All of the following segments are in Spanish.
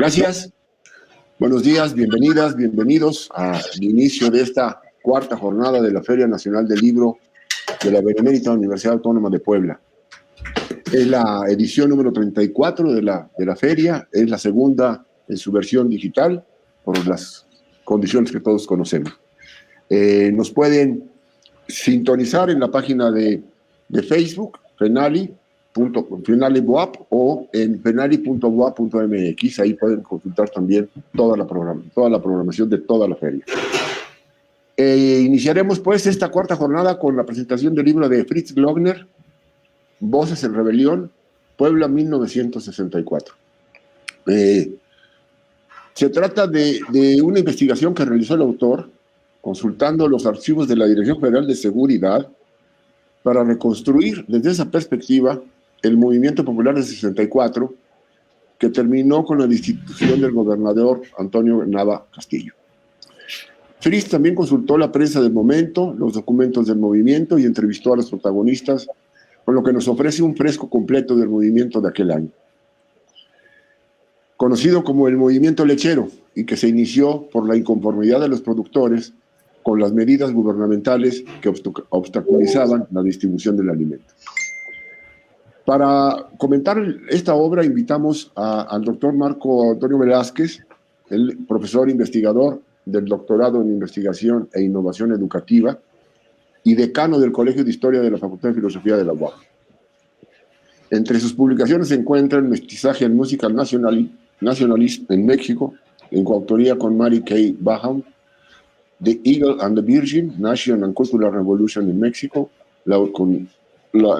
Gracias. Buenos días, bienvenidas, bienvenidos al inicio de esta cuarta jornada de la Feria Nacional del Libro de la Benemérita Universidad Autónoma de Puebla. Es la edición número 34 de la feria, es la segunda en su versión digital por las condiciones que todos conocemos. Nos pueden sintonizar en la página de Facebook, FENALI Boap, o en fenali.boap.mx. Ahí pueden consultar también toda la programación de toda la feria. Iniciaremos pues esta cuarta jornada con la presentación del libro de Fritz Glockner, Voces en Rebelión, Puebla 1964. Se trata de una investigación que realizó el autor consultando los archivos de la Dirección Federal de Seguridad para reconstruir desde esa perspectiva el movimiento popular del 64, que terminó con la destitución del gobernador Antonio Nava Castillo. Fritz también consultó la prensa del momento, los documentos del movimiento y entrevistó a los protagonistas, con lo que nos ofrece un fresco completo del movimiento de aquel año. Conocido como el movimiento lechero, y que se inició por la inconformidad de los productores con las medidas gubernamentales que obstaculizaban la distribución del alimento. Para comentar esta obra invitamos al doctor Marco Antonio Velázquez, el profesor investigador del doctorado en Investigación e Innovación Educativa y decano del Colegio de Historia de la Facultad de Filosofía de la UAM. Entre sus publicaciones se encuentra El mestizaje en música nacionalista en México, en coautoría con Mary Kay Baham, The Eagle and the Virgin, Nation and Cultural Revolution in Mexico, con la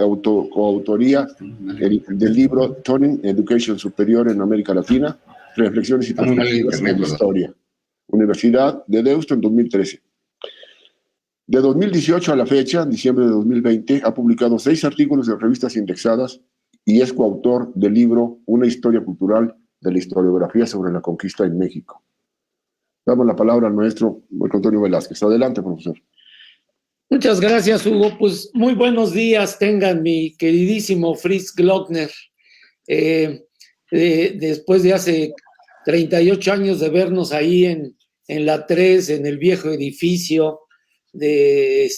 coautoría del libro Turning Education Superior en América Latina, Reflexiones y Perspectivas en la Historia, Universidad de Deusto en 2013. De 2018 a la fecha, en diciembre de 2020, ha publicado 6 artículos en revistas indexadas y es coautor del libro Una historia cultural de la historiografía sobre la conquista en México. Damos la palabra al maestro Marco Antonio Velázquez. Adelante, profesor. Muchas gracias, Hugo. Pues muy buenos días tengan, mi queridísimo Fritz Glockner. Después de hace 38 años de vernos ahí en la 3, en el viejo edificio de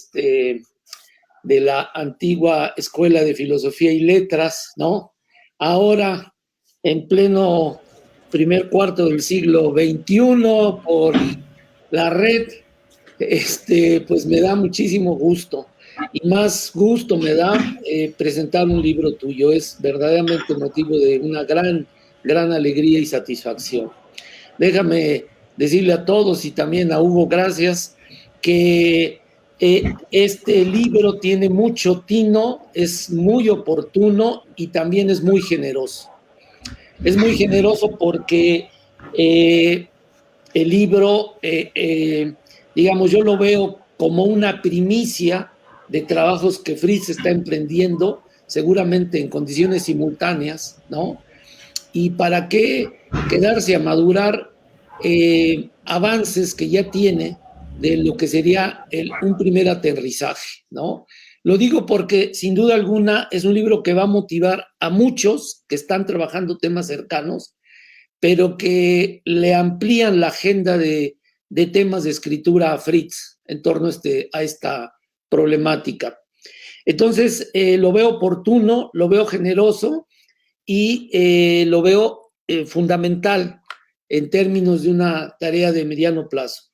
la antigua Escuela de Filosofía y Letras, ¿no? Ahora, en pleno primer cuarto del siglo XXI, por la red, pues me da muchísimo gusto, y más gusto me da presentar un libro tuyo. Es verdaderamente motivo de una gran alegría y satisfacción. Déjame decirle a todos y también a Hugo, gracias, que este libro tiene mucho tino, es muy oportuno y también es muy generoso. Es muy generoso porque el libro, digamos, yo lo veo como una primicia de trabajos que Fritz está emprendiendo, seguramente en condiciones simultáneas, ¿no? Y para qué quedarse a madurar avances que ya tiene de lo que sería un primer aterrizaje, ¿no? Lo digo porque, sin duda alguna, es un libro que va a motivar a muchos que están trabajando temas cercanos, pero que le amplían la agenda de temas de escritura a Fritz en torno a esta problemática. Entonces, lo veo oportuno, lo veo generoso y lo veo fundamental en términos de una tarea de mediano plazo.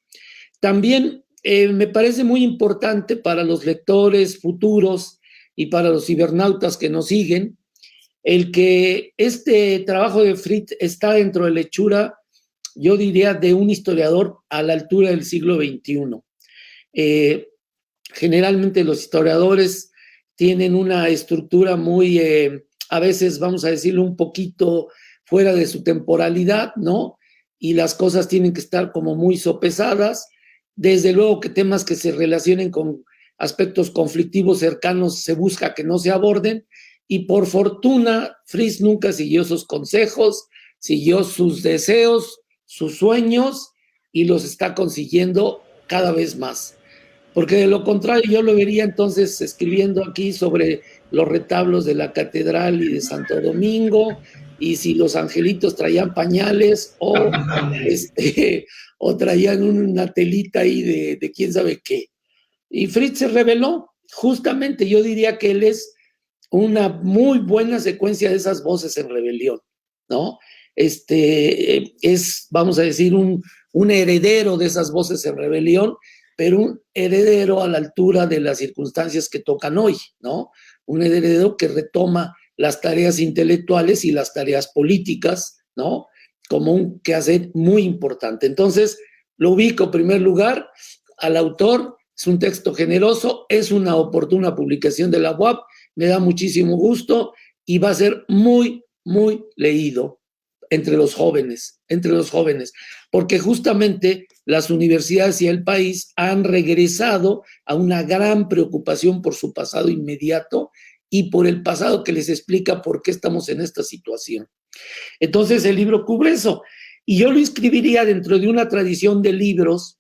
También me parece muy importante para los lectores futuros y para los cibernautas que nos siguen, el que este trabajo de Fritz está dentro de la hechura, yo diría, de un historiador a la altura del siglo XXI. Generalmente los historiadores tienen una estructura muy, a veces vamos a decirlo, un poquito fuera de su temporalidad, ¿no? Y las cosas tienen que estar como muy sopesadas. Desde luego que temas que se relacionen con aspectos conflictivos cercanos se busca que no se aborden, y por fortuna Fritz nunca siguió esos consejos, siguió sus deseos, sus sueños, y los está consiguiendo cada vez más. Porque de lo contrario yo lo vería entonces escribiendo aquí sobre los retablos de la Catedral y de Santo Domingo, y si los angelitos traían pañales o traían una telita ahí de quién sabe qué. Y Fritz se reveló, justamente yo diría que él es una muy buena secuencia de esas voces en rebelión, ¿no? Es, vamos a decir, un heredero de esas voces en rebelión, pero un heredero a la altura de las circunstancias que tocan hoy, ¿no? Un heredero que retoma las tareas intelectuales y las tareas políticas, ¿no? Como un quehacer muy importante. Entonces, lo ubico en primer lugar al autor, es un texto generoso, es una oportuna publicación de la UAP, me da muchísimo gusto y va a ser muy, muy leído entre los jóvenes, porque justamente las universidades y el país han regresado a una gran preocupación por su pasado inmediato y por el pasado que les explica por qué estamos en esta situación. Entonces el libro cubre eso, y yo lo inscribiría dentro de una tradición de libros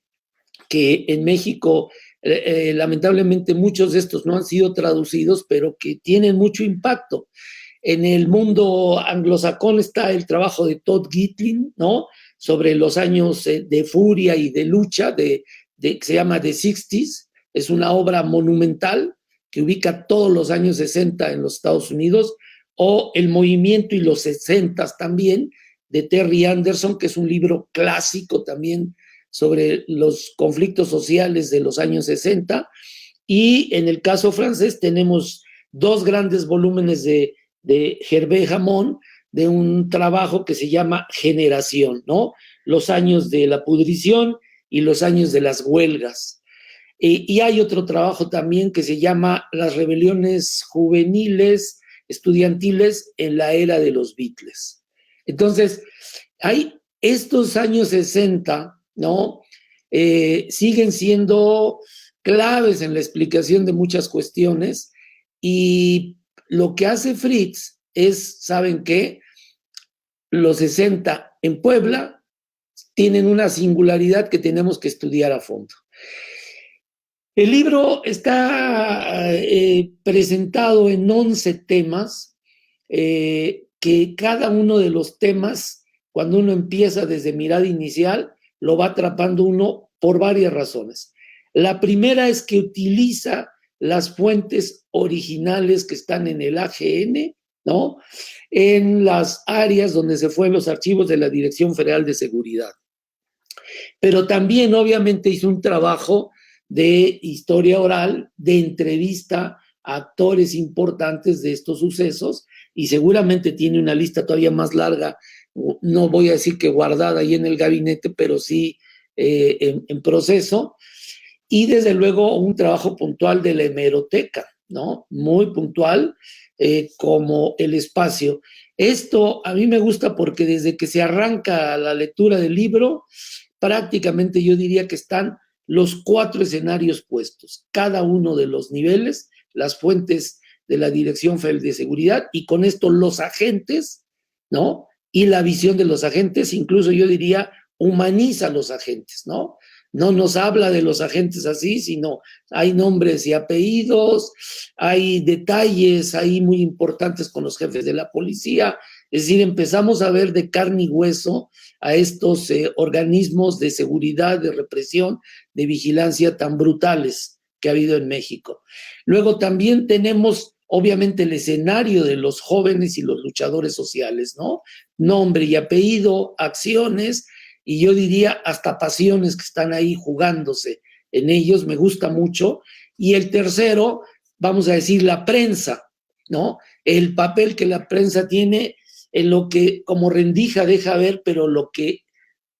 que en México lamentablemente muchos de estos no han sido traducidos, pero que tienen mucho impacto. En el mundo anglosajón está el trabajo de Todd Gitlin, ¿no? Sobre los años de furia y de lucha, que se llama The 60s. Es una obra monumental que ubica todos los años 60 en los Estados Unidos, o El movimiento y los 60 también, de Terry Anderson, que es un libro clásico también sobre los conflictos sociales de los años 60. Y en el caso francés tenemos dos grandes volúmenes de Hervé Hamon, de un trabajo que se llama Generación, ¿no? Los años de la pudrición y los años de las huelgas. Y hay otro trabajo también que se llama Las rebeliones juveniles, estudiantiles en la era de los Beatles. Entonces, hay estos años 60, ¿no? Siguen siendo claves en la explicación de muchas cuestiones, y lo que hace Fritz es, ¿saben qué? Los 60 en Puebla tienen una singularidad que tenemos que estudiar a fondo. El libro está presentado en 11 temas, que cada uno de los temas, cuando uno empieza desde mirada inicial, lo va atrapando uno por varias razones. La primera es que utiliza las fuentes originales que están en el AGN, ¿no? En las áreas donde se fueron los archivos de la Dirección Federal de Seguridad. Pero también, obviamente, hizo un trabajo de historia oral, de entrevista a actores importantes de estos sucesos, y seguramente tiene una lista todavía más larga, no voy a decir que guardada ahí en el gabinete, pero sí en proceso. Y desde luego un trabajo puntual de la hemeroteca, ¿no? Muy puntual, como el espacio. Esto a mí me gusta porque desde que se arranca la lectura del libro, prácticamente yo diría que están los 4 escenarios puestos, cada uno de los niveles, las fuentes de la Dirección Federal de Seguridad, y con esto los agentes, ¿no? Y la visión de los agentes, incluso yo diría, humaniza a los agentes, ¿no? No nos habla de los agentes así, sino hay nombres y apellidos, hay detalles ahí muy importantes con los jefes de la policía. Es decir, empezamos a ver de carne y hueso a estos organismos de seguridad, de represión, de vigilancia tan brutales que ha habido en México. Luego también tenemos, obviamente, el escenario de los jóvenes y los luchadores sociales, ¿no? Nombre y apellido, acciones, y yo diría hasta pasiones que están ahí jugándose en ellos, me gusta mucho. Y el tercero, vamos a decir, la prensa, ¿no? El papel que la prensa tiene en lo que como rendija deja ver, pero lo que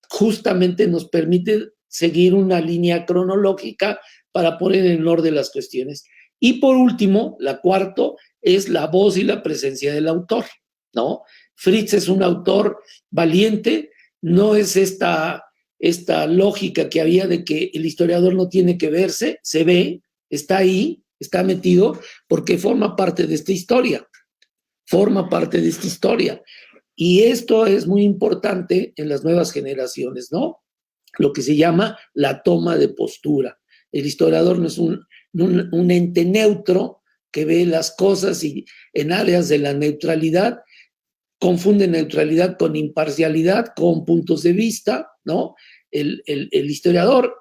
justamente nos permite seguir una línea cronológica para poner en orden las cuestiones. Y por último, la cuarta es la voz y la presencia del autor, ¿no? Fritz es un autor valiente, no es esta lógica que había de que el historiador no tiene que verse, se ve, está ahí, está metido, porque forma parte de esta historia, Y esto es muy importante en las nuevas generaciones, ¿no? Lo que se llama la toma de postura. El historiador no es un ente neutro que ve las cosas y en áreas de la neutralidad confunde neutralidad con imparcialidad, con puntos de vista, ¿no? El historiador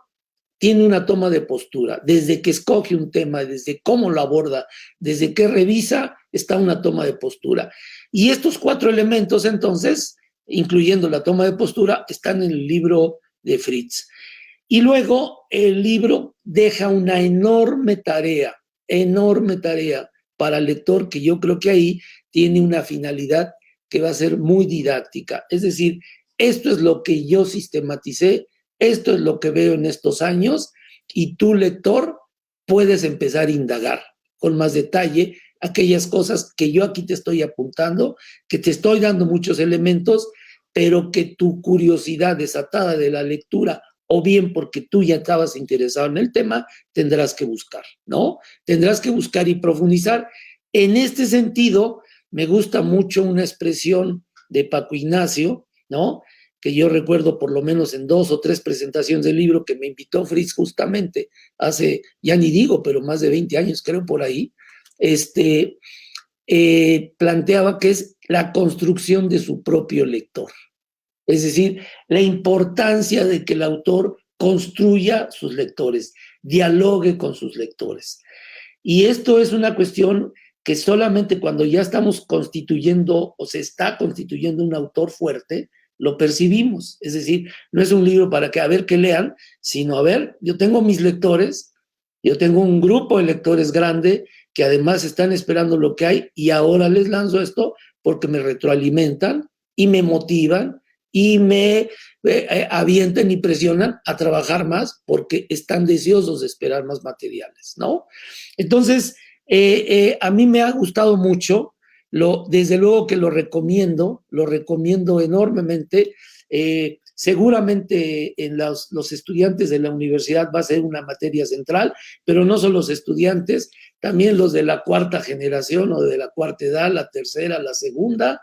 tiene una toma de postura, desde que escoge un tema, desde cómo lo aborda, desde que revisa, está una toma de postura. Y estos 4 elementos, entonces, incluyendo la toma de postura, están en el libro de Fritz. Y luego el libro deja una enorme tarea para el lector, que yo creo que ahí tiene una finalidad que va a ser muy didáctica. Es decir, esto es lo que yo sistematicé, esto es lo que veo en estos años, y tú, lector, puedes empezar a indagar con más detalle aquellas cosas que yo aquí te estoy apuntando, que te estoy dando muchos elementos, pero que tu curiosidad desatada de la lectura, o bien porque tú ya estabas interesado en el tema, tendrás que buscar, ¿no? Tendrás que buscar y profundizar. En este sentido, me gusta mucho una expresión de Paco Ignacio, ¿no? Que yo recuerdo por lo menos en 2 o 3 presentaciones del libro que me invitó Fritz justamente hace, ya ni digo, pero más de 20 años creo por ahí, planteaba que es la construcción de su propio lector. Es decir, la importancia de que el autor construya sus lectores, dialogue con sus lectores. Y esto es una cuestión que solamente cuando ya estamos constituyendo o se está constituyendo un autor fuerte, lo percibimos. Es decir, no es un libro para que a ver qué lean, sino a ver, yo tengo mis lectores, yo tengo un grupo de lectores grande que además están esperando lo que hay y ahora les lanzo esto porque me retroalimentan y me motivan y me avientan y presionan a trabajar más porque están deseosos de esperar más materiales, ¿no? Entonces, a mí me ha gustado mucho, desde luego que lo recomiendo enormemente. Seguramente en los estudiantes de la universidad va a ser una materia central, pero no solo los estudiantes, también los de la 4ª generación o de la 4ª edad, la 3ª, la 2ª,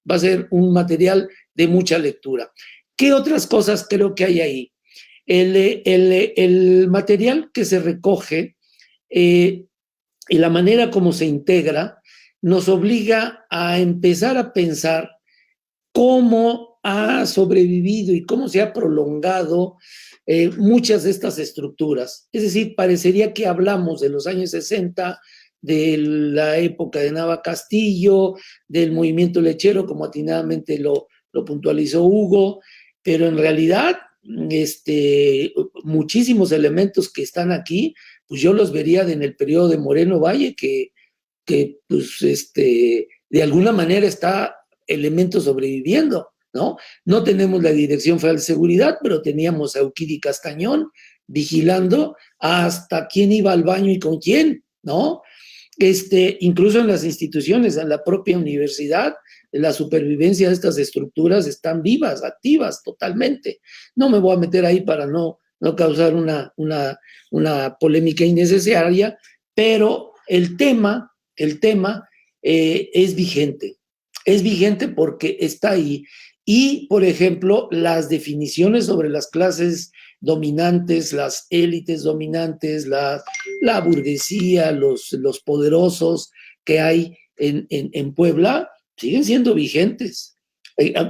va a ser un material de mucha lectura. ¿Qué otras cosas creo que hay ahí? El material que se recoge y la manera como se integra nos obliga a empezar a pensar cómo ha sobrevivido y cómo se ha prolongado muchas de estas estructuras. Es decir, parecería que hablamos de los años 60, de la época de Nava Castillo, del movimiento lechero, como atinadamente lo puntualizó Hugo, pero en realidad muchísimos elementos que están aquí, pues yo los vería en el periodo de Moreno Valle, que pues, de alguna manera está elementos sobreviviendo, ¿no? No tenemos la Dirección Federal de Seguridad, pero teníamos a Euquidi Castañón vigilando hasta quién iba al baño y con quién, ¿no? Incluso en las instituciones, en la propia universidad, la supervivencia de estas estructuras están vivas, activas totalmente. No me voy a meter ahí para no causar una polémica innecesaria, pero el tema es vigente porque está ahí. Y, por ejemplo, las definiciones sobre las clases dominantes, las élites dominantes, la burguesía, los poderosos que hay en Puebla, siguen siendo vigentes.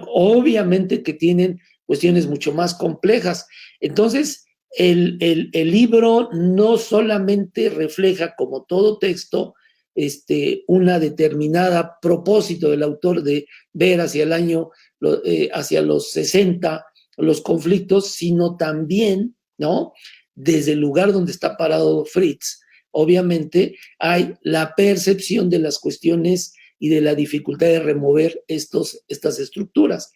Obviamente que tienen cuestiones mucho más complejas. Entonces, el libro no solamente refleja, como todo texto, una determinada propósito del autor de ver hacia el año, hacia los 60, los conflictos, sino también, ¿no? Desde el lugar donde está parado Fritz, obviamente hay la percepción de las cuestiones y de la dificultad de remover estas estructuras.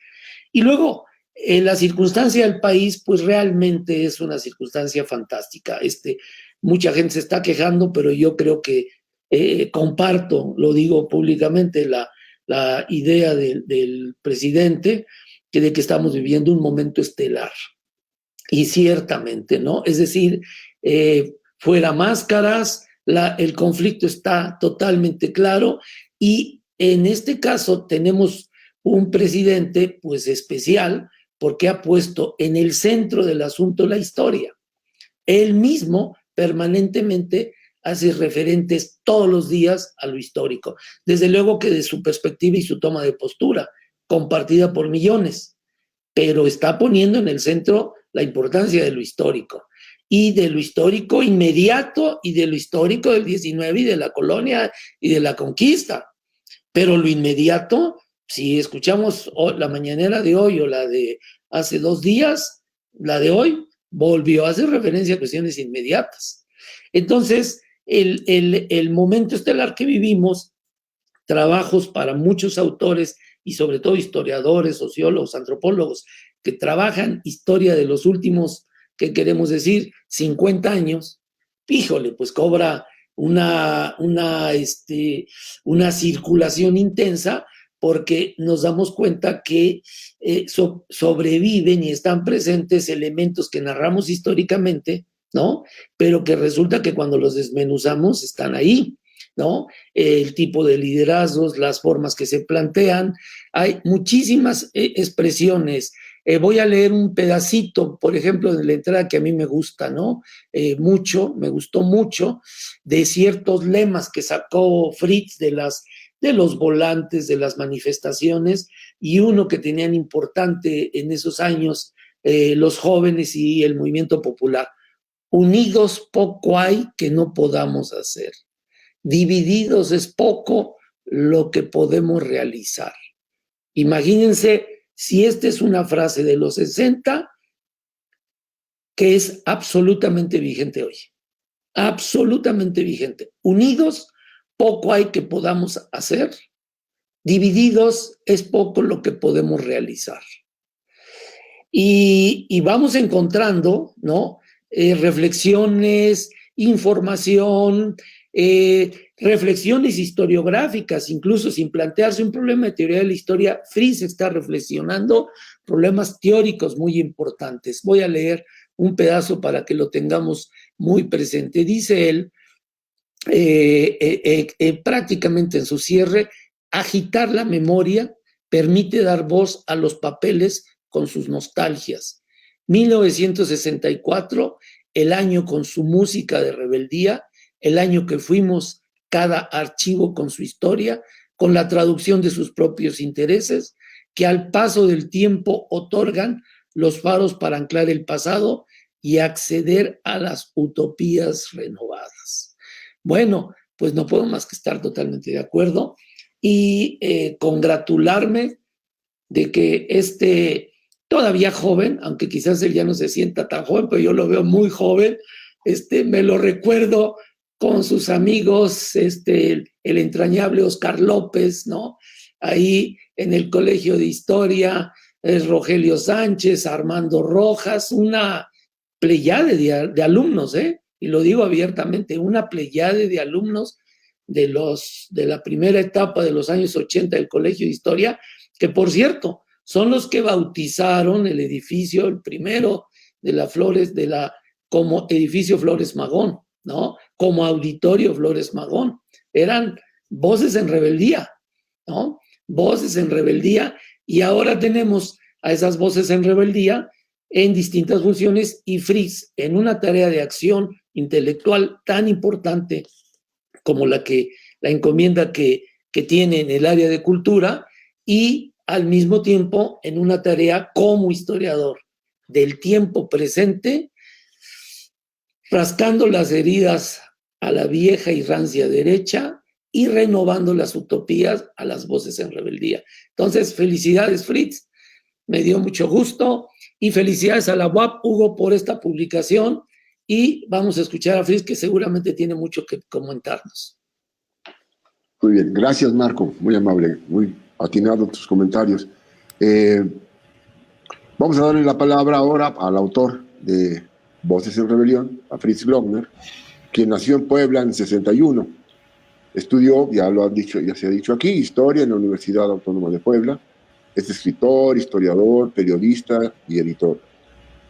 Y luego, la circunstancia del país, pues realmente es una circunstancia fantástica. Mucha gente se está quejando, pero yo creo que comparto, lo digo públicamente, la idea del presidente de que estamos viviendo un momento estelar. Y ciertamente, ¿no? Es decir, fuera máscaras, el conflicto está totalmente claro y en este caso tenemos un presidente pues especial porque ha puesto en el centro del asunto la historia. Él mismo permanentemente hace referentes todos los días a lo histórico. Desde luego que de su perspectiva y su toma de postura, compartida por millones, pero está poniendo en el centro la importancia de lo histórico, y de lo histórico inmediato, y de lo histórico del 19 y de la colonia y de la conquista. Pero lo inmediato, si escuchamos la mañanera de hoy o la de hace 2 días, la de hoy volvió a hacer referencia a cuestiones inmediatas. Entonces, el momento estelar que vivimos, trabajos para muchos autores y sobre todo historiadores, sociólogos, antropólogos, que trabajan historia de los últimos, ¿qué queremos decir? 50 años, híjole, pues cobra una circulación intensa, porque nos damos cuenta que sobreviven y están presentes elementos que narramos históricamente, ¿no? Pero que resulta que cuando los desmenuzamos están ahí, ¿no? El tipo de liderazgos, las formas que se plantean, hay muchísimas expresiones. Voy a leer un pedacito, por ejemplo, de la entrada que a mí me gusta, ¿no? Me gustó mucho, de ciertos lemas que sacó Fritz de los volantes, de las manifestaciones, y uno que tenían importante en esos años los jóvenes y el movimiento popular. Unidos poco hay que no podamos hacer. Divididos es poco lo que podemos realizar. Imagínense si esta es una frase de los 60 que es absolutamente vigente hoy. Absolutamente vigente. Unidos, poco hay que podamos hacer. Divididos, es poco lo que podemos realizar. Y vamos encontrando, ¿no? Reflexiones, información, reflexiones historiográficas, incluso sin plantearse un problema de teoría de la historia. Fritz está reflexionando problemas teóricos muy importantes. Voy a leer un pedazo para que lo tengamos muy presente. Dice él, prácticamente en su cierre, agitar la memoria permite dar voz a los papeles con sus nostalgias. 1964, el año con su música de rebeldía, el año que fuimos cada archivo con su historia, con la traducción de sus propios intereses, que al paso del tiempo otorgan los faros para anclar el pasado y acceder a las utopías renovadas. Bueno, pues no puedo más que estar totalmente de acuerdo y congratularme de que todavía joven, aunque quizás él ya no se sienta tan joven, pero yo lo veo muy joven, me lo recuerdo con sus amigos, el entrañable Oscar López, ¿no? Ahí en el Colegio de Historia, Rogelio Sánchez, Armando Rojas, una pleyade de alumnos, y lo digo abiertamente, una pleyade de alumnos de la primera etapa de los años 80 del Colegio de Historia, que por cierto, son los que bautizaron el edificio, el primero de la Flores, como edificio Flores Magón, ¿no? Como auditorio Flores Magón. Eran voces en rebeldía, ¿no? Voces en rebeldía, y ahora tenemos a esas voces en rebeldía en distintas funciones, y Fritz en una tarea de acción intelectual tan importante como la encomienda que tiene en el área de cultura, y al mismo tiempo en una tarea como historiador del tiempo presente, rascando las heridas a la vieja y rancia derecha y renovando las utopías a las voces en rebeldía. Entonces, felicidades, Fritz, me dio mucho gusto, y felicidades a la UAP, Hugo, por esta publicación, y vamos a escuchar a Fritz, que seguramente tiene mucho que comentarnos. Muy bien, gracias, Marco, muy amable, muy atinado tus comentarios. Vamos a darle la palabra ahora al autor de Voces en Rebelión, a Fritz Glockner, quien nació en Puebla en 61. Estudió, ya se ha dicho aquí, historia en la Universidad Autónoma de Puebla. Es escritor, historiador, periodista y editor.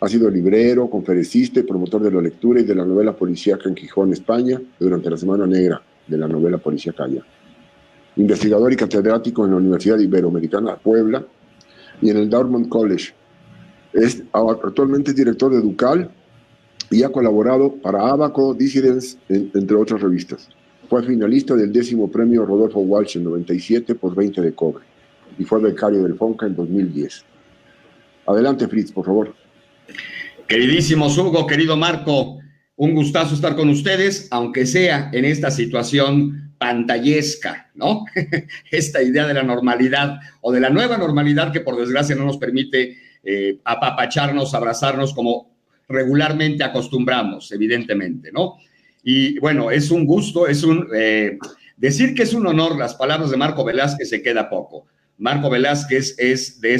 Ha sido librero, conferencista y promotor de la lectura y de la novela policíaca en Gijón, España, durante la Semana Negra de la novela policíaca allá. Investigador y catedrático en la Universidad Iberoamericana de Puebla y en el Dartmouth College. Actualmente es director de Ducal, y ha colaborado para Abaco, Dissidents, entre otras revistas. Fue finalista del 10º premio Rodolfo Walsh en 97 por 20 de cobre y fue becario del FONCA en 2010. Adelante, Fritz, por favor. Queridísimo Hugo, querido Marco, un gustazo estar con ustedes, aunque sea en esta situación pantallesca, ¿no? Esta idea de la normalidad o de la nueva normalidad que por desgracia no nos permite apapacharnos, abrazarnos como regularmente acostumbramos, evidentemente, ¿no? Y bueno, es un gusto, decir que es un honor, las palabras de Marco Velázquez se queda poco. Marco Velázquez es de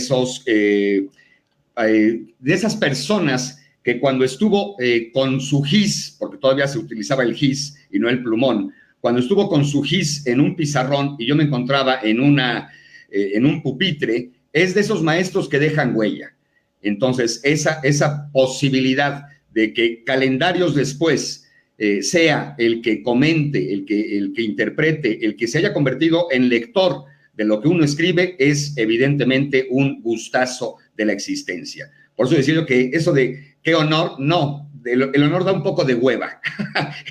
esas personas que cuando estuvo con su gis, porque todavía se utilizaba el gis y no el plumón, cuando estuvo con su gis en un pizarrón y yo me encontraba en un pupitre, es de esos maestros que dejan huella. Entonces, esa posibilidad de que calendarios después sea el que comente, el que interprete, el que se haya convertido en lector de lo que uno escribe, es evidentemente un gustazo de la existencia. Por eso decía yo que eso de qué honor, no, el honor da un poco de hueva.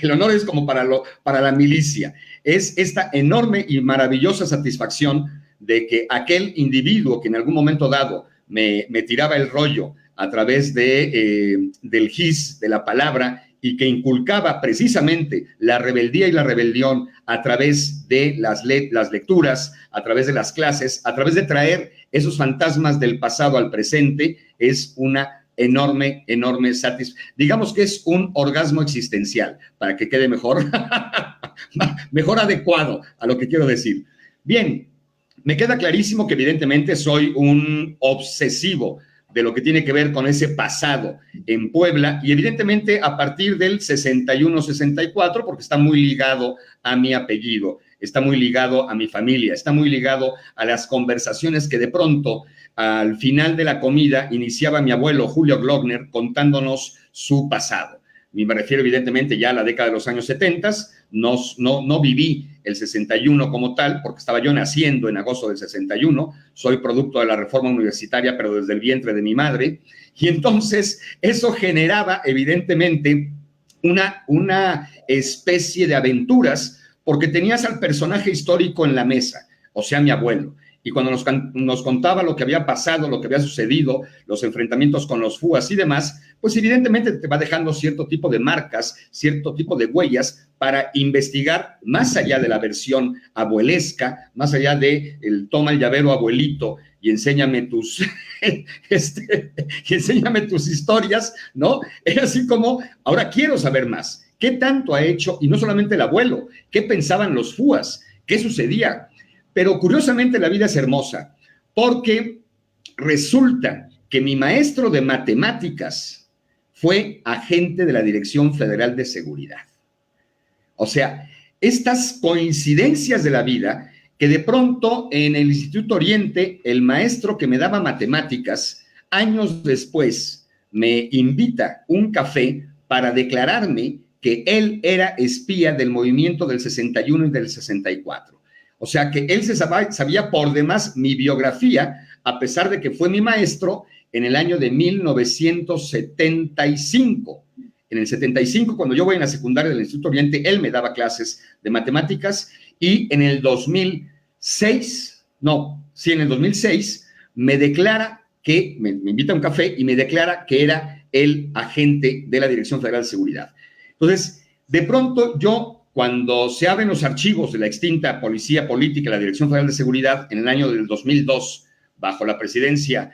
El honor es como para la milicia. Es esta enorme y maravillosa satisfacción de que aquel individuo que en algún momento dado me tiraba el rollo a través del gis, de la palabra, y que inculcaba precisamente la rebeldía y la rebelión a través de las lecturas, a través de las clases, a través de traer esos fantasmas del pasado al presente, es una enorme satisfacción. Digamos que es un orgasmo existencial, para que quede mejor adecuado a lo que quiero decir. Bien, me queda clarísimo que evidentemente soy un obsesivo de lo que tiene que ver con ese pasado en Puebla, y evidentemente a partir del 61-64, porque está muy ligado a mi apellido, está muy ligado a mi familia, está muy ligado a las conversaciones que de pronto al final de la comida iniciaba mi abuelo Julio Glockner contándonos su pasado. Y me refiero evidentemente ya a la década de los años 70, no viví el 61 como tal, porque estaba yo naciendo en agosto del 61, soy producto de la reforma universitaria, pero desde el vientre de mi madre, y entonces eso generaba evidentemente una especie de aventuras, porque tenías al personaje histórico en la mesa, o sea, mi abuelo, y cuando nos contaba lo que había pasado, lo que había sucedido, los enfrentamientos con los FUAS y demás, pues evidentemente te va dejando cierto tipo de marcas, cierto tipo de huellas para investigar más allá de la versión abuelesca, más allá de el toma el llavero abuelito y enséñame tus historias, ¿no? Es así como, ahora quiero saber más. ¿Qué tanto ha hecho? Y no solamente el abuelo, ¿qué pensaban los FUAS? ¿Qué sucedía? Pero curiosamente la vida es hermosa, porque resulta que mi maestro de matemáticas fue agente de la Dirección Federal de Seguridad. O sea, estas coincidencias de la vida, que de pronto en el Instituto Oriente, el maestro que me daba matemáticas, años después me invita un café para declararme que él era espía del movimiento del 61 y del 64. O sea que él sabía por demás mi biografía, a pesar de que fue mi maestro en el año de 1975. En el 75, cuando yo voy en la secundaria del Instituto Oriente, él me daba clases de matemáticas, y en el 2006 me declara que, me invita a un café y me declara que era el agente de la Dirección Federal de Seguridad. Entonces, de pronto yo, cuando se abren los archivos de la extinta Policía Política y la Dirección Federal de Seguridad en el año del 2002, bajo la presidencia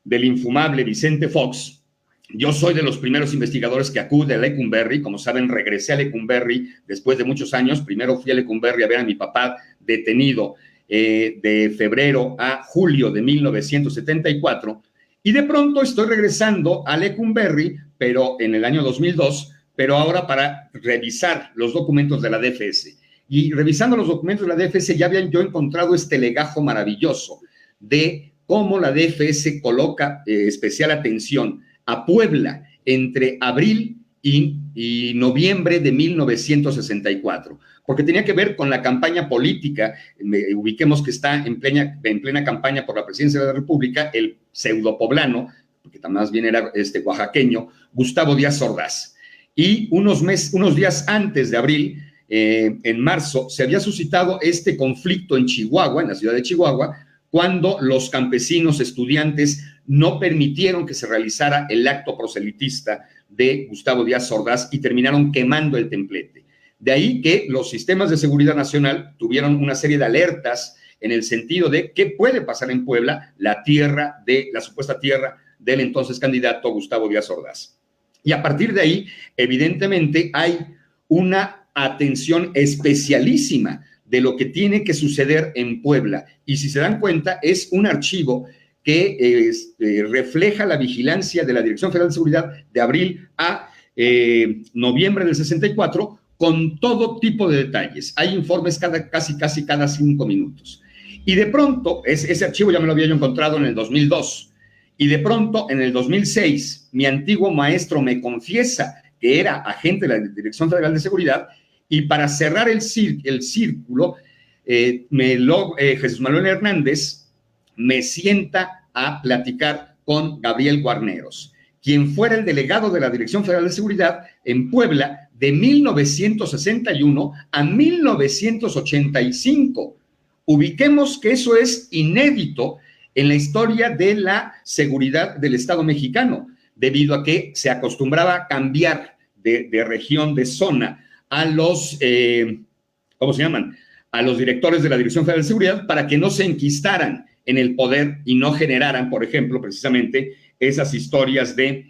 del infumable Vicente Fox, yo soy de los primeros investigadores que acude a Lecumberri. Como saben, regresé a Lecumberri después de muchos años. Primero fui a Lecumberri a ver a mi papá detenido de febrero a julio de 1974, y de pronto estoy regresando a Lecumberri, pero en el año 2002, pero ahora para revisar los documentos de la DFS. Y revisando los documentos de la DFS ya habían yo encontrado este legajo maravilloso de cómo la DFS coloca especial atención a Puebla entre abril y noviembre de 1964, porque tenía que ver con la campaña política. Ubiquemos que está en plena campaña por la presidencia de la República el pseudopoblano, porque más bien era oaxaqueño, Gustavo Díaz Ordaz. y unos días antes de abril, en marzo, se había suscitado este conflicto en Chihuahua, en la ciudad de Chihuahua, cuando los campesinos estudiantes no permitieron que se realizara el acto proselitista de Gustavo Díaz Ordaz y terminaron quemando el templete. De ahí que los sistemas de seguridad nacional tuvieron una serie de alertas en el sentido de qué puede pasar en Puebla, la supuesta tierra del entonces candidato Gustavo Díaz Ordaz. Y a partir de ahí, evidentemente, hay una atención especialísima de lo que tiene que suceder en Puebla. Y si se dan cuenta, es un archivo que refleja la vigilancia de la Dirección Federal de Seguridad de abril a noviembre del 64, con todo tipo de detalles. Hay informes casi cada 5 minutos. Y de pronto, ese archivo ya me lo había yo encontrado en el 2002, y de pronto, en el 2006, mi antiguo maestro me confiesa que era agente de la Dirección Federal de Seguridad, y para cerrar el círculo, Jesús Manuel Hernández me sienta a platicar con Gabriel Guarneros, quien fuera el delegado de la Dirección Federal de Seguridad en Puebla de 1961 a 1985. Ubiquemos que eso es inédito en la historia de la seguridad del Estado mexicano, debido a que se acostumbraba a cambiar de región, de zona, a los, ¿cómo se llaman? A los directores de la Dirección Federal de Seguridad para que no se enquistaran en el poder y no generaran, por ejemplo, precisamente esas historias de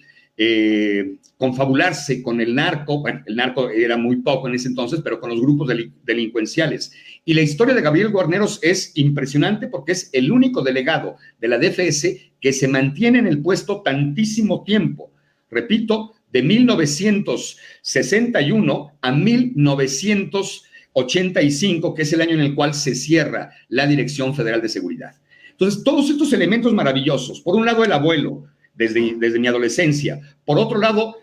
confabularse con el narco. Bueno, el narco era muy poco en ese entonces, pero con los grupos delincuenciales. Y la historia de Gabriel Guarneros es impresionante porque es el único delegado de la DFS que se mantiene en el puesto tantísimo tiempo. Repito, de 1961 a 1985, que es el año en el cual se cierra la Dirección Federal de Seguridad. Entonces, todos estos elementos maravillosos, por un lado el abuelo, desde mi adolescencia, por otro lado,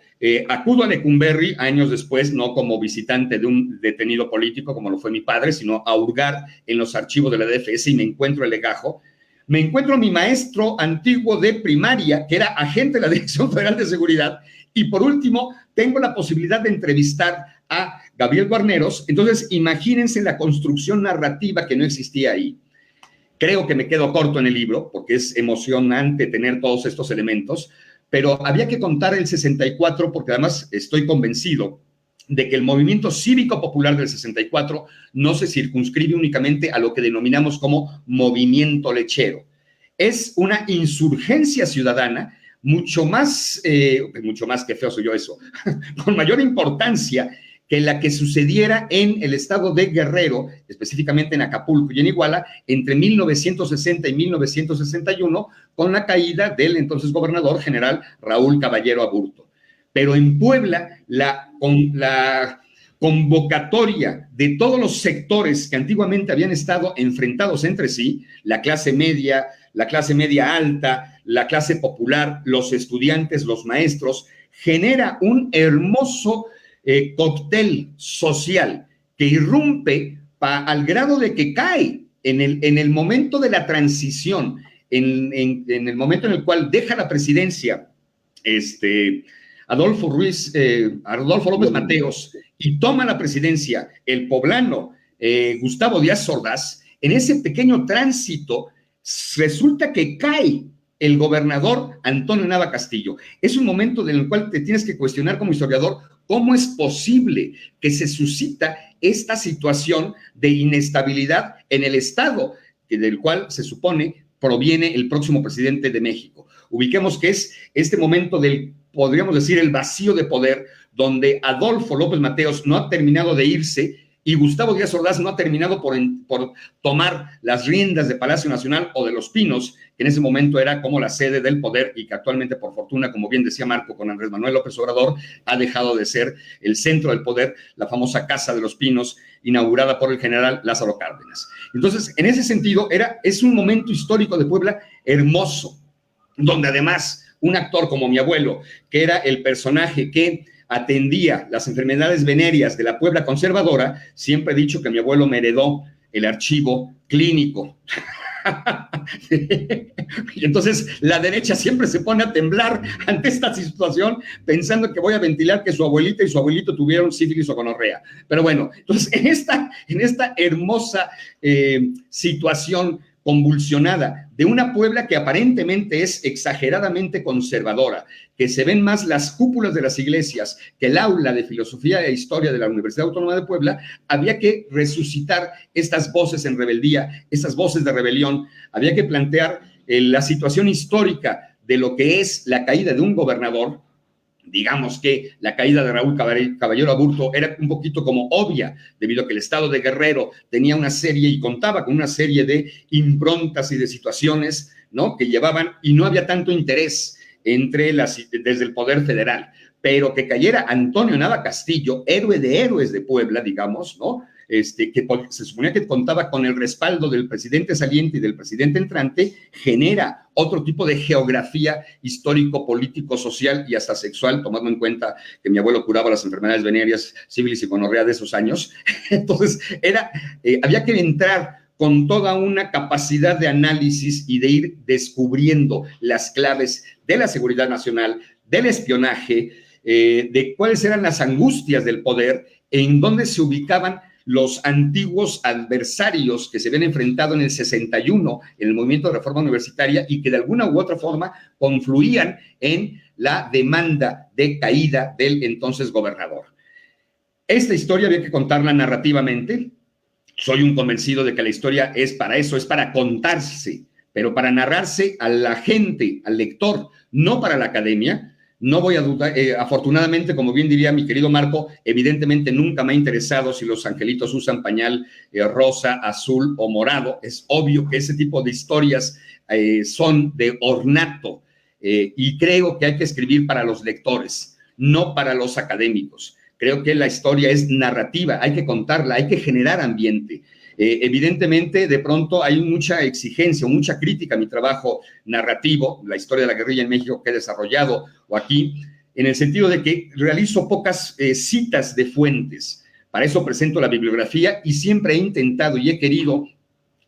acudo a Lecumberri años después, no como visitante de un detenido político, como lo fue mi padre, sino a hurgar en los archivos de la DFS y me encuentro el legajo. Me encuentro a mi maestro antiguo de primaria, que era agente de la Dirección Federal de Seguridad, y por último, tengo la posibilidad de entrevistar a Gabriel Guarneros. Entonces, imagínense la construcción narrativa que no existía ahí. Creo que me quedo corto en el libro, porque es emocionante tener todos estos elementos, pero había que contar el 64, porque además estoy convencido de que el movimiento cívico popular del 64 no se circunscribe únicamente a lo que denominamos como movimiento lechero. Es una insurgencia ciudadana mucho más que feo soy yo eso, con mayor importancia que la que sucediera en el estado de Guerrero, específicamente en Acapulco y en Iguala, entre 1960 y 1961, con la caída del entonces gobernador general Raúl Caballero Aburto. Pero en Puebla, la convocatoria de todos los sectores que antiguamente habían estado enfrentados entre sí, la clase media alta, la clase popular, los estudiantes, los maestros, genera un hermoso cóctel social que irrumpe al grado de que cae en el momento de la transición, en el momento en el cual deja la presidencia Adolfo López Mateos y toma la presidencia el poblano Gustavo Díaz Ordaz. En ese pequeño tránsito resulta que cae el gobernador Antonio Nava Castillo. Es un momento en el cual te tienes que cuestionar como historiador cómo es posible que se suscita esta situación de inestabilidad en el Estado, del cual se supone proviene el próximo presidente de México. Ubiquemos que es este momento podríamos decir, el vacío de poder, donde Adolfo López Mateos no ha terminado de irse y Gustavo Díaz Ordaz no ha terminado por tomar las riendas de Palacio Nacional o de Los Pinos, que en ese momento era como la sede del poder y que actualmente, por fortuna, como bien decía Marco, con Andrés Manuel López Obrador, ha dejado de ser el centro del poder, la famosa Casa de los Pinos, inaugurada por el general Lázaro Cárdenas. Entonces, en ese sentido, es un momento histórico de Puebla hermoso, donde además un actor como mi abuelo, que era el personaje que atendía las enfermedades venéreas de la Puebla conservadora, siempre he dicho que mi abuelo me heredó el archivo clínico Y entonces la derecha siempre se pone a temblar ante esta situación, pensando que voy a ventilar que su abuelita y su abuelito tuvieron sífilis o gonorrea. Pero bueno, entonces en esta hermosa situación convulsionada de una Puebla que aparentemente es exageradamente conservadora, que se ven más las cúpulas de las iglesias que el aula de filosofía e historia de la Universidad Autónoma de Puebla, había que resucitar estas voces en rebeldía, estas voces de rebelión, había que plantear la situación histórica de lo que es la caída de un gobernador. Digamos que la caída de Raúl Caballero Aburto era un poquito como obvia, debido a que el estado de Guerrero tenía una serie y contaba con una serie de improntas y de situaciones, ¿no?, que llevaban, y no había tanto interés desde el poder federal. Pero que cayera Antonio Nava Castillo, héroe de héroes de Puebla, digamos, ¿no?, que se suponía que contaba con el respaldo del presidente saliente y del presidente entrante, genera otro tipo de geografía histórico, político, social y hasta sexual, tomando en cuenta que mi abuelo curaba las enfermedades venéreas, sífilis y gonorrea de esos años. Entonces, había que entrar con toda una capacidad de análisis y de ir descubriendo las claves de la seguridad nacional, del espionaje, de cuáles eran las angustias del poder, en dónde se ubicaban los antiguos adversarios que se habían enfrentado en el 61 en el movimiento de reforma universitaria y que de alguna u otra forma confluían en la demanda de caída del entonces gobernador. Esta historia había que contarla narrativamente. Soy un convencido de que la historia es para eso, es para contarse, pero para narrarse a la gente, al lector, no para la academia. No voy a dudar, afortunadamente, como bien diría mi querido Marco, evidentemente nunca me ha interesado si los angelitos usan pañal rosa, azul o morado. Es obvio que ese tipo de historias son de ornato y creo que hay que escribir para los lectores, no para los académicos. Creo que la historia es narrativa, hay que contarla, hay que generar ambiente. Evidentemente, de pronto hay mucha exigencia, mucha crítica a mi trabajo narrativo, la historia de la guerrilla en México que he desarrollado o aquí, en el sentido de que realizo pocas citas de fuentes. Para eso presento la bibliografía y siempre he intentado y he querido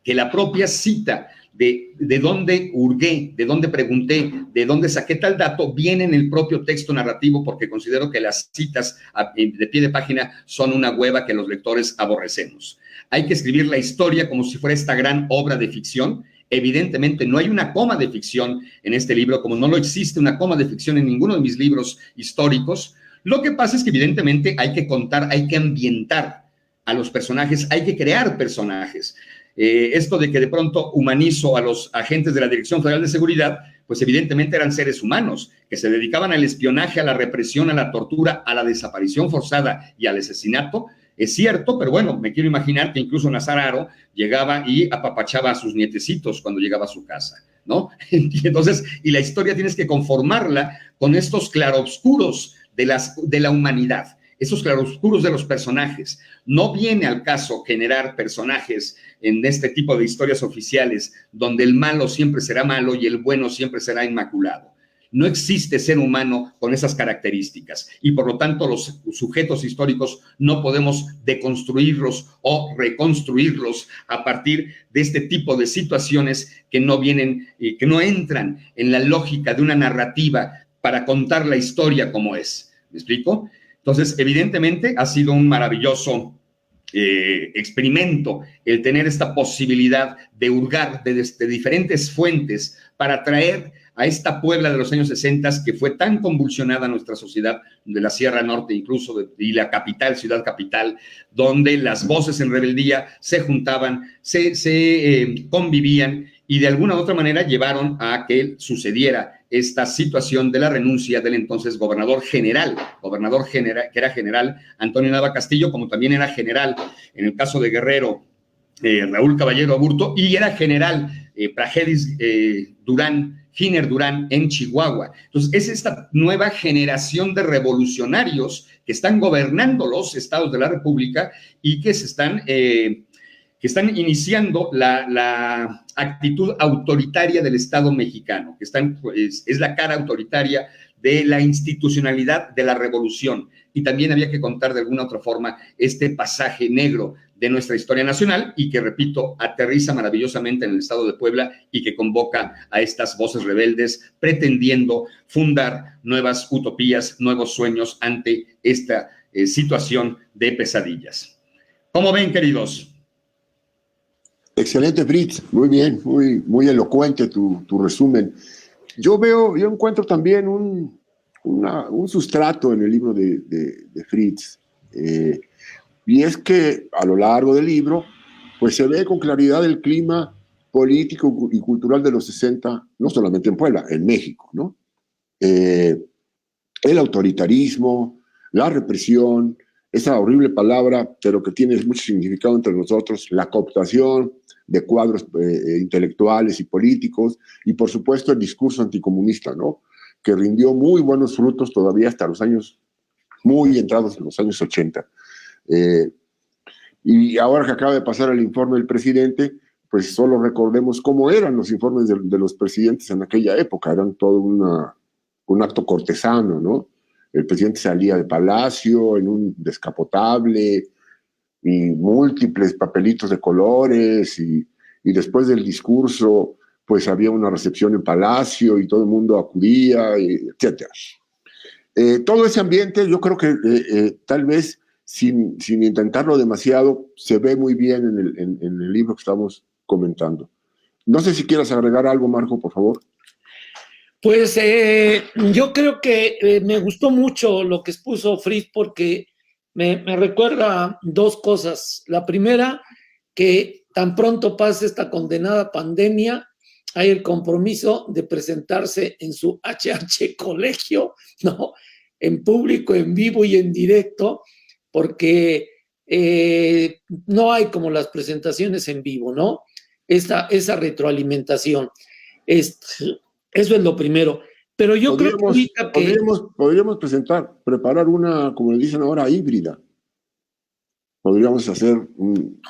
que la propia cita de dónde hurgué, de dónde pregunté, de dónde saqué tal dato, viene en el propio texto narrativo, porque considero que las citas de pie de página son una hueva que los lectores aborrecemos. Hay que escribir la historia como si fuera esta gran obra de ficción. Evidentemente no hay una coma de ficción en este libro, como no lo existe una coma de ficción en ninguno de mis libros históricos. Lo que pasa es que evidentemente hay que contar, hay que ambientar a los personajes, hay que crear personajes. Esto de que de pronto humanizo a los agentes de la Dirección Federal de Seguridad, pues evidentemente eran seres humanos que se dedicaban al espionaje, a la represión, a la tortura, a la desaparición forzada y al asesinato. Es cierto, pero bueno, me quiero imaginar que incluso Nazar Haro llegaba y apapachaba a sus nietecitos cuando llegaba a su casa, ¿no? Y entonces, y la historia tienes que conformarla con estos claroscuros de la humanidad, esos claroscuros de los personajes. No viene al caso generar personajes en este tipo de historias oficiales donde el malo siempre será malo y el bueno siempre será inmaculado. No existe ser humano con esas características y por lo tanto los sujetos históricos no podemos deconstruirlos o reconstruirlos a partir de este tipo de situaciones que no vienen, que no entran en la lógica de una narrativa para contar la historia como es. ¿Me explico? Entonces, evidentemente ha sido un maravilloso experimento el tener esta posibilidad de hurgar de diferentes fuentes para traer a esta Puebla de los años 60 que fue tan convulsionada nuestra sociedad de la Sierra Norte incluso y la capital, ciudad capital, donde las voces en rebeldía se juntaban, se convivían y de alguna u otra manera llevaron a que sucediera esta situación de la renuncia del entonces gobernador general, que era general Antonio Nava Castillo, como también era general en el caso de Guerrero, Raúl Caballero Aburto, y era general Pragedis Giner Durán en Chihuahua. Entonces, es esta nueva generación de revolucionarios que están gobernando los estados de la República y que están iniciando la actitud autoritaria del Estado mexicano, que es la cara autoritaria de la institucionalidad de la revolución, y también había que contar de alguna otra forma este pasaje negro de nuestra historia nacional y que, repito, aterriza maravillosamente en el estado de Puebla y que convoca a estas voces rebeldes pretendiendo fundar nuevas utopías, nuevos sueños ante esta situación de pesadillas. ¿Cómo ven, queridos? Excelente, Fritz. Muy bien, muy elocuente tu resumen. Yo encuentro también un sustrato en el libro de Fritz. Y es que a lo largo del libro, pues se ve con claridad el clima político y cultural de los 60, no solamente en Puebla, en México, ¿no? El autoritarismo, la represión, esa horrible palabra, pero que tiene mucho significado entre nosotros, la cooptación de cuadros intelectuales y políticos, y por supuesto el discurso anticomunista, ¿no? Que rindió muy buenos frutos todavía hasta los años, muy entrados en los años 80. Y ahora que acaba de pasar el informe del presidente, pues solo recordemos cómo eran los informes de los presidentes en aquella época. Eran todo un acto cortesano, ¿no? El presidente salía de palacio en un descapotable y múltiples papelitos de colores y después del discurso pues había una recepción en palacio y todo el mundo acudía, etc. Todo ese ambiente yo creo que tal vez sin intentarlo demasiado se ve muy bien en el libro que estamos comentando. No sé si quieras agregar algo, Marco, por favor. Pues yo creo que me gustó mucho lo que expuso Fritz porque me recuerda dos cosas. La primera, que tan pronto pase esta condenada pandemia, hay el compromiso de presentarse en su HH Colegio, ¿no? En público, en vivo y en directo, porque no hay como las presentaciones en vivo, ¿no? Esa retroalimentación. Eso es lo primero. Pero yo creo que ahorita que... Podríamos preparar una, como le dicen ahora, híbrida. Podríamos hacer un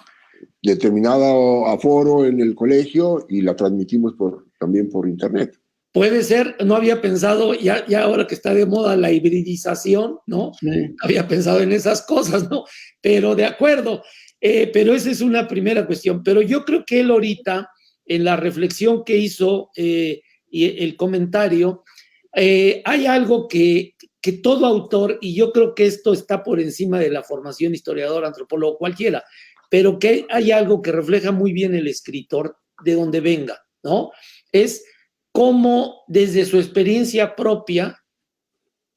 determinado aforo en el colegio y la transmitimos también por internet. Puede ser, no había pensado, ya ahora que está de moda la hibridización, ¿no? Sí. Había pensado en esas cosas, ¿no? Pero de acuerdo, pero esa es una primera cuestión. Pero yo creo que él ahorita, en la reflexión que hizo y el comentario, hay algo que todo autor, y yo creo que esto está por encima de la formación historiador, antropólogo, cualquiera, pero que hay algo que refleja muy bien el escritor de donde venga, ¿no? Es cómo desde su experiencia propia,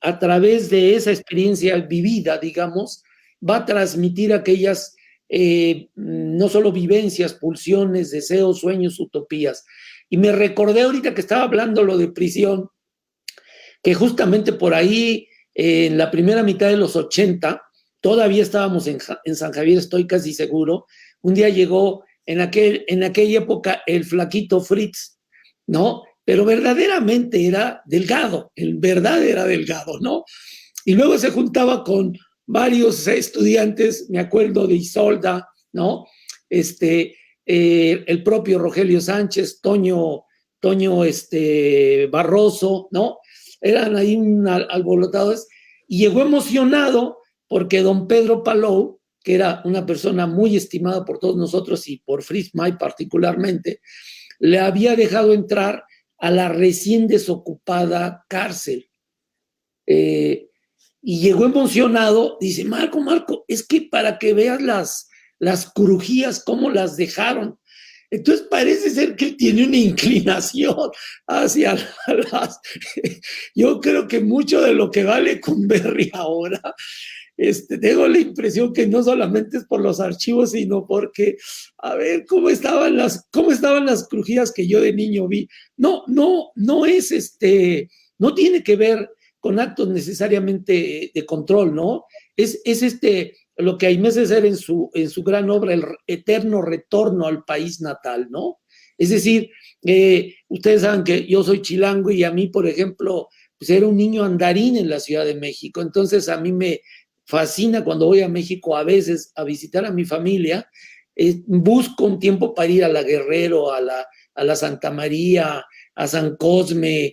a través de esa experiencia vivida, digamos, va a transmitir aquellas no solo vivencias, pulsiones, deseos, sueños, utopías. Y me recordé ahorita que estaba hablando lo de prisión, que justamente por ahí, en la primera mitad de los 80, todavía estábamos en San Javier, estoy casi seguro. Un día llegó en aquella época el flaquito Fritz, ¿no? Pero verdaderamente era delgado, en verdad era delgado, ¿no? Y luego se juntaba con varios estudiantes, me acuerdo de Isolda, ¿no? El propio Rogelio Sánchez, Toño Barroso, ¿no? Eran ahí alborotados, y llegó emocionado porque don Pedro Palou, que era una persona muy estimada por todos nosotros y por Fritz May particularmente, le había dejado entrar a la recién desocupada cárcel. Y llegó emocionado, dice, Marco, es que para que veas las crujías, cómo las dejaron. Entonces parece ser que él tiene una inclinación hacia las... Yo creo que mucho de lo que va Lecumberri ahora, tengo la impresión que no solamente es por los archivos, sino porque, a ver, cómo estaban las crujías que yo de niño vi. No es no tiene que ver con actos necesariamente de control, ¿no? Es lo que Aimé Césaire en su gran obra, El eterno retorno al país natal, ¿no? Es decir, ustedes saben que yo soy chilango y a mí, por ejemplo, pues era un niño andarín en la Ciudad de México, entonces a mí me fascina cuando voy a México a veces a visitar a mi familia, busco un tiempo para ir a la Guerrero, a la Santa María, a San Cosme,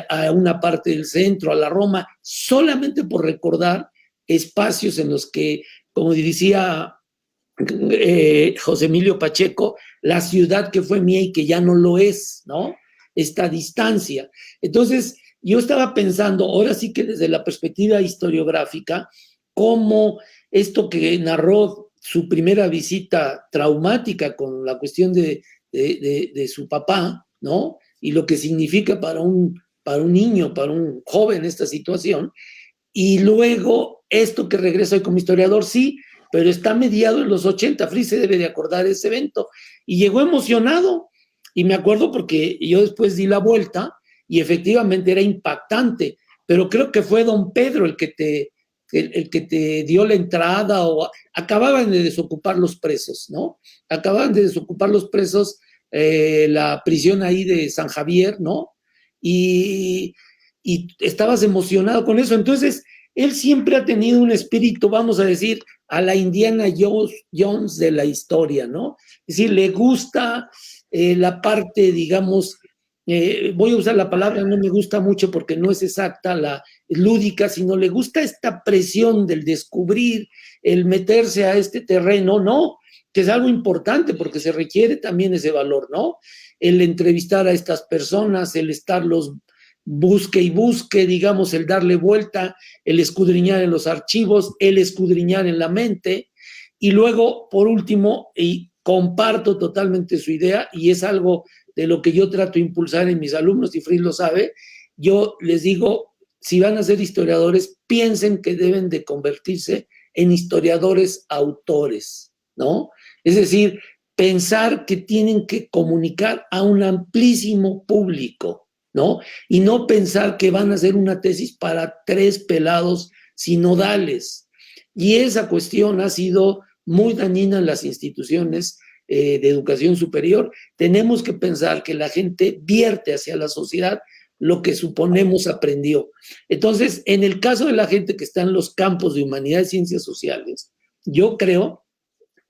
a una parte del centro, a la Roma, solamente por recordar espacios en los que, como decía José Emilio Pacheco, la ciudad que fue mía y que ya no lo es, ¿no? Esta distancia. Entonces, yo estaba pensando, ahora sí que desde la perspectiva historiográfica, cómo esto que narró su primera visita traumática con la cuestión de su papá, ¿no? Y lo que significa para un niño, para un joven esta situación, y luego esto que regresa hoy como historiador, sí, pero está mediado en los 80, Fritz se debe de acordar de ese evento, y llegó emocionado, y me acuerdo porque yo después di la vuelta, y efectivamente era impactante, pero creo que fue don Pedro el que te dio la entrada, o acababan de desocupar los presos, ¿no? Acababan de desocupar los presos, la prisión ahí de San Javier, ¿no? Y estabas emocionado con eso. Entonces, él siempre ha tenido un espíritu, vamos a decir, a la Indiana Jones de la historia, ¿no? Es decir, le gusta la parte, digamos, voy a usar la palabra, no me gusta mucho porque no es exacta, la lúdica, sino le gusta esta presión del descubrir, el meterse a este terreno, ¿no? Que es algo importante porque se requiere también ese valor, ¿no? El entrevistar a estas personas, el estarlos busque y busque, digamos, el darle vuelta, el escudriñar en los archivos, el escudriñar en la mente, y luego, por último, y comparto totalmente su idea, y es algo de lo que yo trato de impulsar en mis alumnos, y Fritz lo sabe, yo les digo, si van a ser historiadores, piensen que deben de convertirse en historiadores autores, ¿no? Es decir, pensar que tienen que comunicar a un amplísimo público, ¿no? Y no pensar que van a hacer una tesis para 3 pelados sinodales. Y esa cuestión ha sido muy dañina en las instituciones de educación superior. Tenemos que pensar que la gente vierte hacia la sociedad lo que suponemos aprendió. Entonces, en el caso de la gente que está en los campos de humanidades y ciencias sociales, yo creo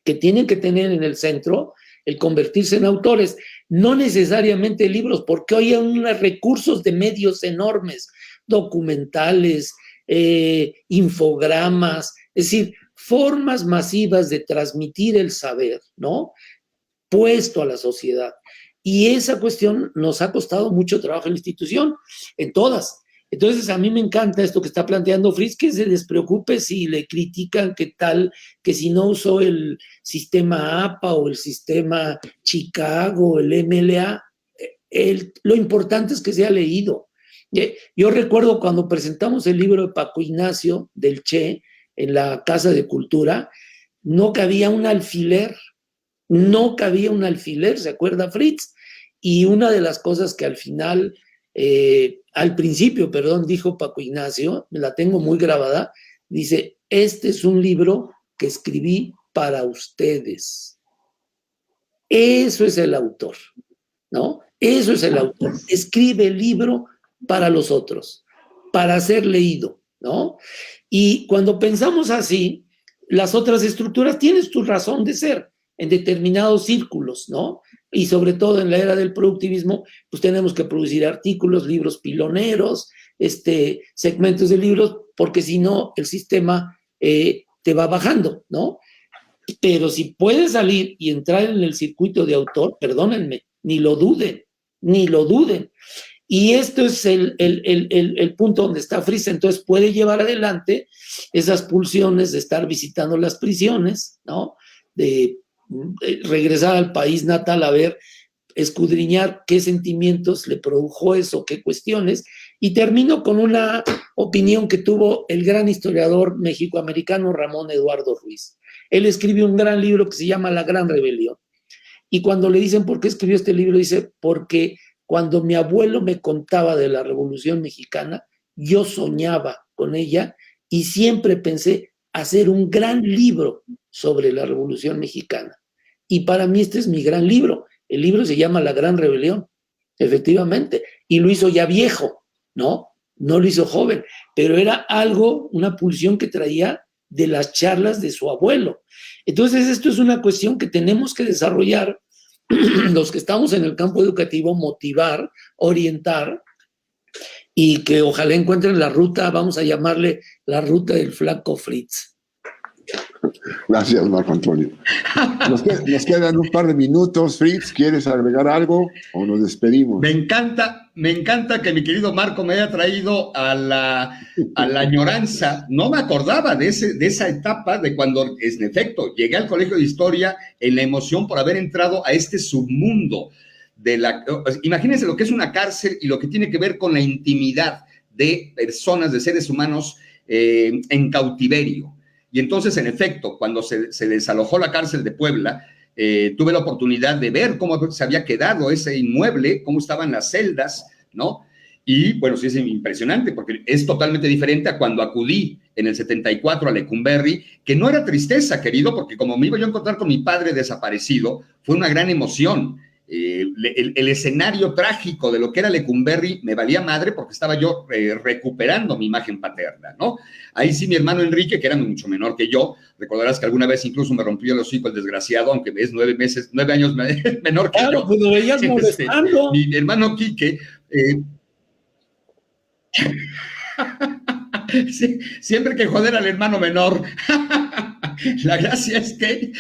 que tienen que tener en el centro el convertirse en autores, no necesariamente libros, porque hoy hay unos recursos de medios enormes, documentales, infogramas, es decir, formas masivas de transmitir el saber, ¿no? Puesto a la sociedad. Y esa cuestión nos ha costado mucho trabajo en la institución, en todas. Entonces, a mí me encanta esto que está planteando Fritz, que se despreocupe si le critican qué tal, que si no usó el sistema APA o el sistema Chicago, el MLA, lo importante es que se ha leído. Yo recuerdo cuando presentamos el libro de Paco Ignacio del Che en la Casa de Cultura, no cabía un alfiler, ¿se acuerda Fritz? Y una de las cosas que al principio, dijo Paco Ignacio, me la tengo muy grabada, dice, este es un libro que escribí para ustedes. Eso es el autor, ¿no? Eso es el autor. Escribe el libro para los otros, para ser leído, ¿no? Y cuando pensamos así, las otras estructuras tienen tu razón de ser en determinados círculos, ¿no? Y sobre todo en la era del productivismo, pues tenemos que producir artículos, libros piloneros, segmentos de libros, porque si no, el sistema te va bajando, ¿no? Pero si puedes salir y entrar en el circuito de autor, perdónenme, ni lo duden. Y esto es el punto donde está Fritz, entonces puede llevar adelante esas pulsiones de estar visitando las prisiones, ¿no? De regresar al país natal a ver, escudriñar qué sentimientos le produjo eso, qué cuestiones, y termino con una opinión que tuvo el gran historiador mexicoamericano Ramón Eduardo Ruiz. Él escribió un gran libro que se llama La Gran Rebelión, y cuando le dicen por qué escribió este libro, dice, porque cuando mi abuelo me contaba de la Revolución Mexicana, yo soñaba con ella y siempre pensé hacer un gran libro sobre la Revolución Mexicana. Y para mí este es mi gran libro. El libro se llama La Gran Rebelión, efectivamente, y lo hizo ya viejo, ¿no? No lo hizo joven, pero era algo, una pulsión que traía de las charlas de su abuelo. Entonces, esto es una cuestión que tenemos que desarrollar los que estamos en el campo educativo, motivar, orientar, y que ojalá encuentren la ruta, vamos a llamarle la ruta del Flaco Fritz. Gracias, Marco Antonio. Nos quedan un par de minutos. Fritz, ¿quieres agregar algo o nos despedimos? Me encanta que mi querido Marco me haya traído a la añoranza. No me acordaba de esa etapa de cuando, en efecto, llegué al Colegio de Historia en la emoción por haber entrado a este submundo. Imagínense lo que es una cárcel y lo que tiene que ver con la intimidad de personas, de seres humanos en cautiverio. Y entonces, en efecto, cuando se desalojó la cárcel de Puebla, tuve la oportunidad de ver cómo se había quedado ese inmueble, cómo estaban las celdas, ¿no? Y, bueno, sí es impresionante, porque es totalmente diferente a cuando acudí en el 74 a Lecumberri, que no era tristeza, querido, porque como me iba yo a encontrar con mi padre desaparecido, fue una gran emoción. El escenario trágico de lo que era Lecumberri me valía madre porque estaba yo recuperando mi imagen paterna, ¿no? Ahí sí mi hermano Enrique, que era mucho menor que yo, recordarás que alguna vez incluso me rompió el hocico el desgraciado, aunque es 9 años menor que yo. Pues lo veías molestando. Mi hermano Quique... sí, siempre que joder al hermano menor. La gracia es que,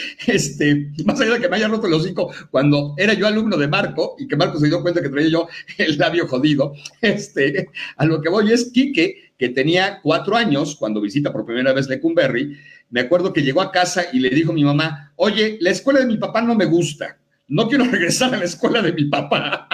más allá de que me haya roto el hocico, cuando era yo alumno de Marco, y que Marco se dio cuenta que traía yo el labio jodido, a lo que voy es Quique, que tenía 4 años, cuando visita por primera vez Lecumberri, me acuerdo que llegó a casa y le dijo a mi mamá, oye, la escuela de mi papá no me gusta, no quiero regresar a la escuela de mi papá.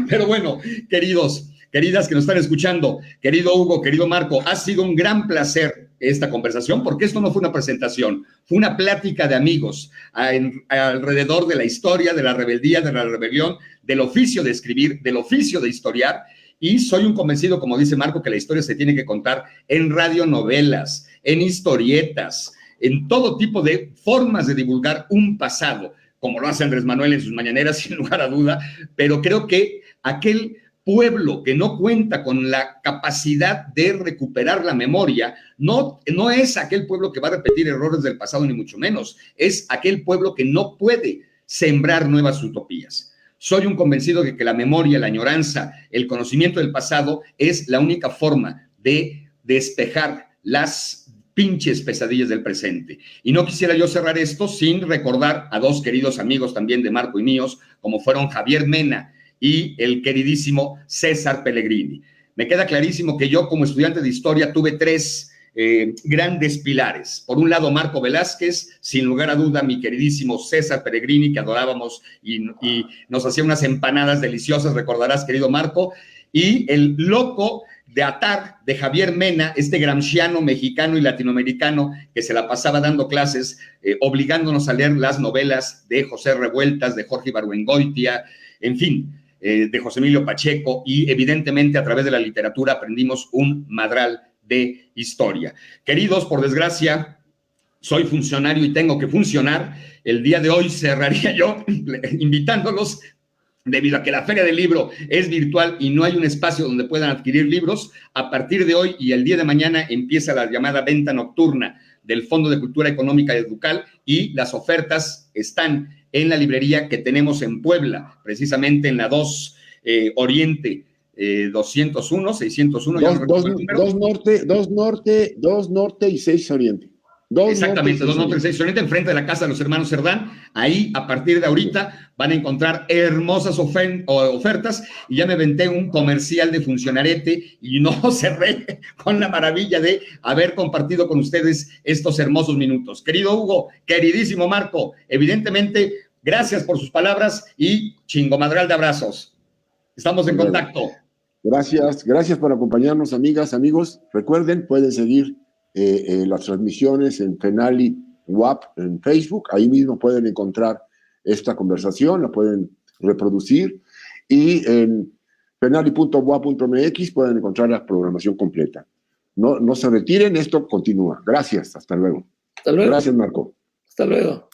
Pero bueno, queridas que nos están escuchando, querido Hugo, querido Marco, ha sido un gran placer esta conversación, porque esto no fue una presentación, fue una plática de amigos alrededor de la historia, de la rebeldía, de la rebelión, del oficio de escribir, del oficio de historiar, y soy un convencido, como dice Marco, que la historia se tiene que contar en radionovelas, en historietas, en todo tipo de formas de divulgar un pasado, como lo hace Andrés Manuel en sus mañaneras, sin lugar a duda, pero creo que aquel pueblo que no cuenta con la capacidad de recuperar la memoria, no es aquel pueblo que va a repetir errores del pasado, ni mucho menos, es aquel pueblo que no puede sembrar nuevas utopías. Soy un convencido de que la memoria, la añoranza, el conocimiento del pasado es la única forma de despejar las pinches pesadillas del presente. Y no quisiera yo cerrar esto sin recordar a 2 queridos amigos también de Marco y míos, como fueron Javier Mena y el queridísimo César Pellegrini. Me queda clarísimo que yo, como estudiante de historia, tuve 3 grandes pilares. Por un lado, Marco Velázquez, sin lugar a duda, mi queridísimo César Pellegrini, que adorábamos y nos hacía unas empanadas deliciosas, recordarás, querido Marco, y el loco de atar de Javier Mena, este gramsciano mexicano y latinoamericano que se la pasaba dando clases, obligándonos a leer las novelas de José Revueltas, de Jorge Ibargüengoitia, en fin, de José Emilio Pacheco, y evidentemente a través de la literatura aprendimos un madral de historia. Queridos, por desgracia, soy funcionario y tengo que funcionar. El día de hoy cerraría yo invitándolos, debido a que la Feria del Libro es virtual y no hay un espacio donde puedan adquirir libros. A partir de hoy y el día de mañana empieza la llamada venta nocturna del Fondo de Cultura Económica y Educal, y las ofertas están en la librería que tenemos en Puebla, precisamente en la 2 Oriente, 201, 601. 2 Norte y 6 Oriente. Exactamente, 2 Norte y 6 Oriente, enfrente de la casa de los hermanos Cerdán. Ahí, a partir de ahorita, van a encontrar hermosas ofertas, y ya me aventé un comercial de funcionarete y no cerré con la maravilla de haber compartido con ustedes estos hermosos minutos. Querido Hugo, queridísimo Marco, evidentemente, gracias por sus palabras y chingomadral de abrazos. Estamos en contacto. Gracias por acompañarnos, amigas, amigos. Recuerden, pueden seguir las transmisiones en Fenali WAP en Facebook. Ahí mismo pueden encontrar esta conversación, la pueden reproducir, y en fenali.wap.mx pueden encontrar la programación completa. No se retiren, esto continúa. Gracias, hasta luego. Hasta luego. Gracias, Marco. Hasta luego.